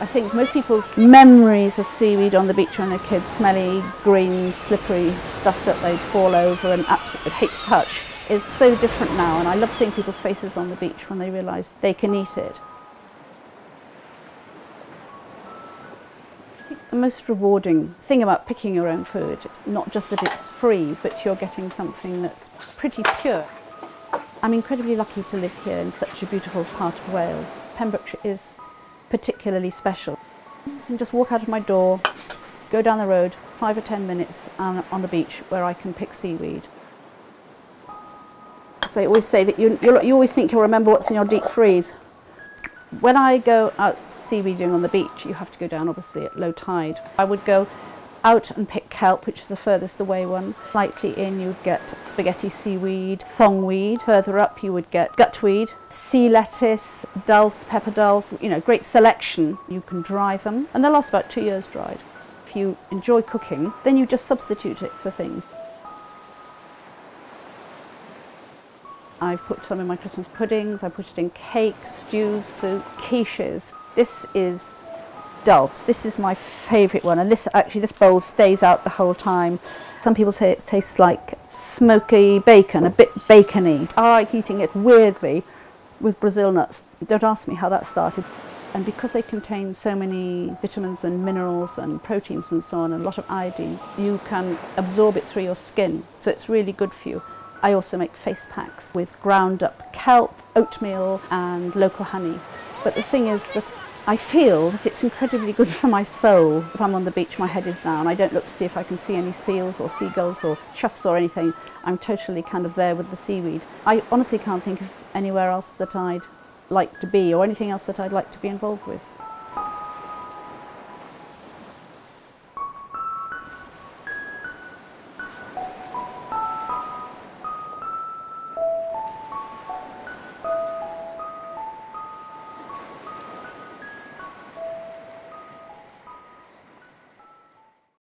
I think most people's memories of seaweed on the beach when they're kids, smelly, green, slippery stuff that they'd fall over and absolutely hate to touch, is so different now, and I love seeing people's faces on the beach when they realise they can eat it. I think the most rewarding thing about picking your own food, not just that it's free, but you're getting something that's pretty pure. I'm incredibly lucky to live here in such a beautiful part of Wales. Pembrokeshire is particularly special. I can just walk out of my door, go down the road, 5 or 10 minutes on the beach where I can pick seaweed. They always say that you always think you'll remember what's in your deep freeze. When I go out seaweeding on the beach, you have to go down obviously at low tide. I would go out and pick kelp, which is the furthest away one. Slightly in you would get spaghetti seaweed, thongweed. Further up you would get gutweed, sea lettuce, dulse, pepper dulse. You know, great selection. You can dry them and they'll last about 2 years dried. If you enjoy cooking, then you just substitute it for things. I've put some in my Christmas puddings, I put it in cakes, stews, soup, quiches. This is dulse. This is my favourite one, and this bowl stays out the whole time. Some people say it tastes like smoky bacon, a bit bacony. I like eating it weirdly with Brazil nuts. Don't ask me how that started. And because they contain so many vitamins and minerals and proteins and so on, and a lot of iodine, you can absorb it through your skin, so it's really good for you. I also make face packs with ground up kelp, oatmeal and local honey. But the thing is that I feel that it's incredibly good for my soul. If I'm on the beach, my head is down. I don't look to see if I can see any seals or seagulls or choughs or anything. I'm totally kind of there with the seaweed. I honestly can't think of anywhere else that I'd like to be or anything else that I'd like to be involved with.